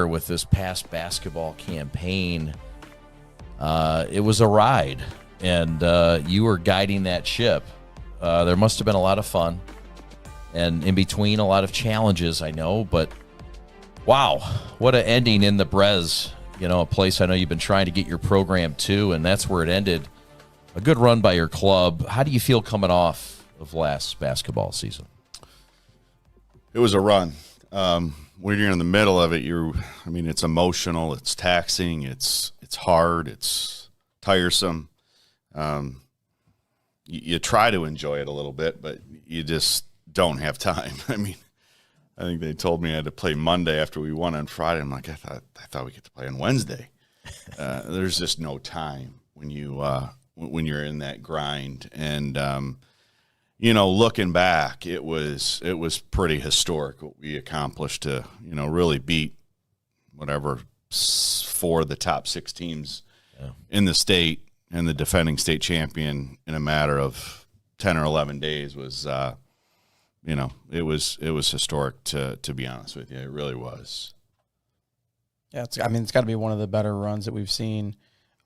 with this past basketball campaign, it was a ride, and you were guiding that ship. There must have been a lot of fun, and in between, a lot of challenges, I know, but wow, what an ending in the Brez, a place I know you've been trying to get your program to, and that's where it ended. A good run by your club. How do you feel coming off of last basketball season? It was a run. When you're in the middle of it, it's emotional, it's taxing, it's hard, it's tiresome. You try to enjoy it a little bit, but you just don't have time. I think they told me I had to play Monday after we won on Friday. I'm like, I thought we get to play on Wednesday. There's just no time when you're in that grind. And looking back, it was pretty historic what we accomplished to, really beat whatever 4 of the top 6 teams in the state and the defending state champion in a matter of 10 or 11 days was, it was historic to be honest with you. It really was. Yeah, it's got to be one of the better runs that we've seen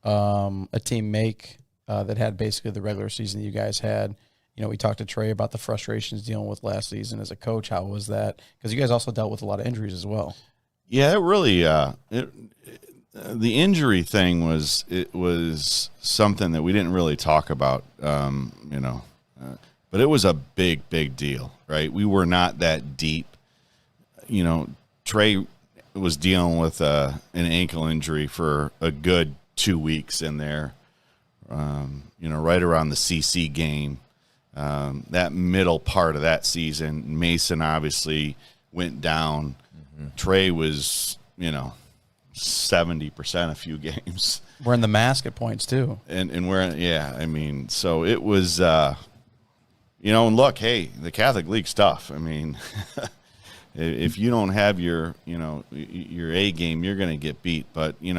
a team make that had basically the regular season that you guys had. We talked to Trey about the frustrations dealing with last season as a coach. How was that? Because you guys also dealt with a lot of injuries as well. Yeah, it really the injury thing was something that we didn't really talk about, but it was a big deal, right? We were not that deep. Trey was dealing with an ankle injury for a good 2 weeks in there, right around the CC game. That middle part of that season, Mason obviously went down. Mm-hmm. Trey was, 70% a few games. We're in the mask at points too. And we're, so it was, and look, hey, the Catholic League's tough. If you don't have your A game, you're going to get beat. But, we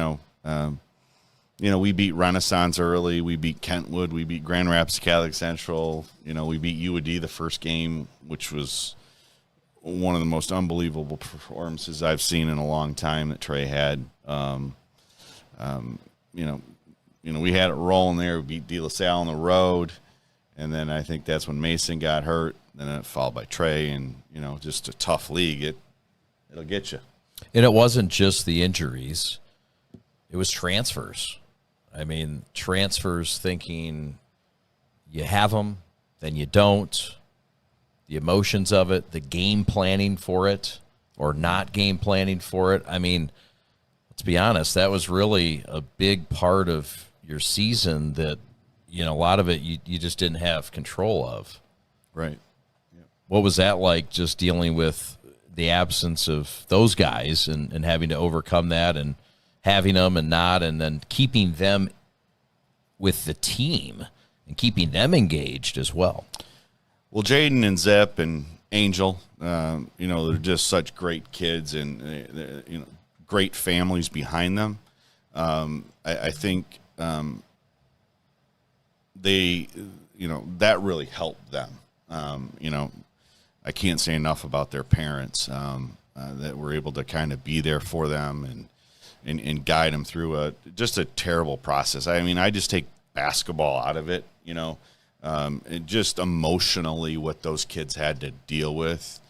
beat Renaissance early. We beat Kentwood. We beat Grand Rapids Catholic Central. We beat UAD the first game, which was one of the most unbelievable performances I've seen in a long time that Trey had. We had it rolling there. We beat De La Salle on the road, and then I think that's when Mason got hurt. Then it followed by Trey, and just a tough league. It'll get you. And it wasn't just the injuries; it was transfers. Transfers thinking you have them, then you don't. The emotions of it, the game planning for it, or not game planning for it. Let's be honest, that was really a big part of your season that, a lot of it you just didn't have control of. Right. Yep. What was that like, just dealing with the absence of those guys and having to overcome that and having them and not, and then keeping them with the team and keeping them engaged as well? Well, Jaden and Zip and Angel, they're just such great kids and, great families behind them. I think they, that really helped them. I can't say enough about their parents that were able to kind of be there for them and guide them through just a terrible process. I just take basketball out of it, and just emotionally what those kids had to deal with.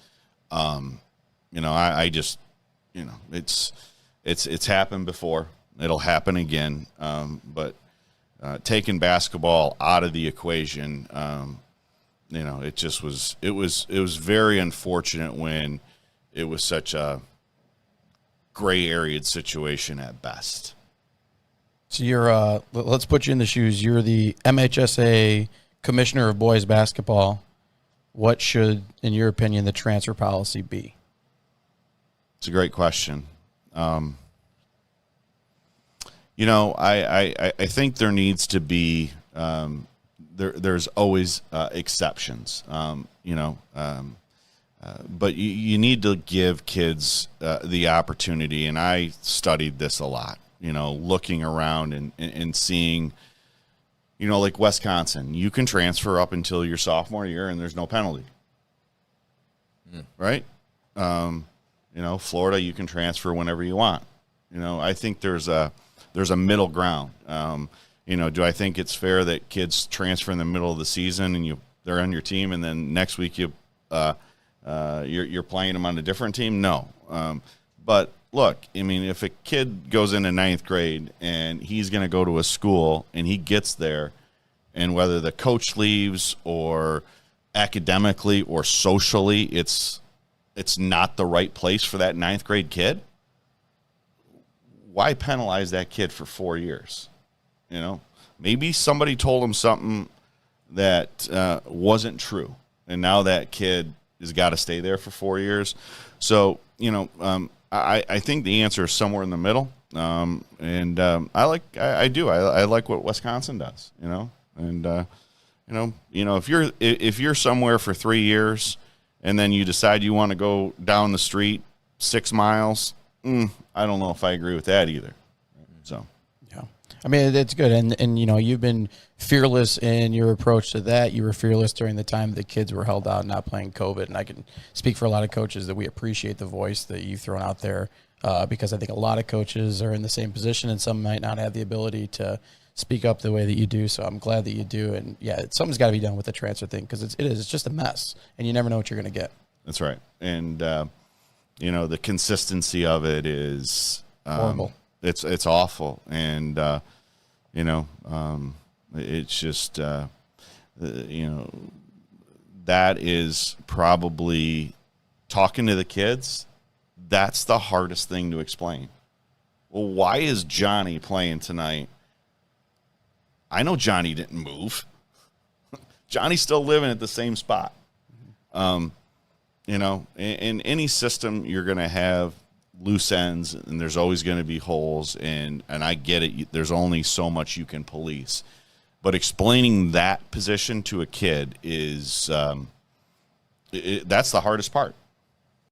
I just, it's happened before. It'll happen again. But taking basketball out of the equation, it just was, it was very unfortunate when it was such a gray area situation at best. So you're, let's put you in the shoes. You're the MHSA Commissioner of Boys Basketball. What should, in your opinion, the transfer policy be? It's a great question. I think there needs to be there's always exceptions. But you need to give kids the opportunity, and I studied this a lot. Looking around and seeing. Like Wisconsin, you can transfer up until your sophomore year and there's no penalty. Right? Florida, you can transfer whenever you want. I think there's a middle ground. Do I think it's fair that kids transfer in the middle of the season and they're on your team, and then next week you're playing them on a different team? No. But look, if a kid goes into ninth grade and he's going to go to a school and he gets there, and whether the coach leaves or academically or socially it's not the right place for that ninth grade kid, why penalize that kid for 4 years? Maybe somebody told him something that wasn't true, and now that kid has got to stay there for 4 years. So, I think the answer is somewhere in the middle. I like what Wisconsin does, and if you're somewhere for 3 years and then you decide you want to go down the street 6 miles, I don't know if I agree with that either. So, yeah, it's good. And you've been fearless in your approach to that. You were fearless during the time the kids were held out, not playing COVID. And I can speak for a lot of coaches that we appreciate the voice that you've thrown out there, because I think a lot of coaches are in the same position, and some might not have the ability to speak up the way that you do. So I'm glad that you do. And yeah, something's got to be done with the transfer thing, because it's just a mess, and you never know what you're going to get. That's right. And, the consistency of it is horrible. It's awful. And, it's just, that is probably, talking to the kids, that's the hardest thing to explain. Well, why is Johnny playing tonight? I know Johnny didn't move. Johnny's still living at the same spot. In any system, you're going to have loose ends, and there's always going to be holes, and I get it. There's only so much you can police. But explaining that position to a kid is that's the hardest part.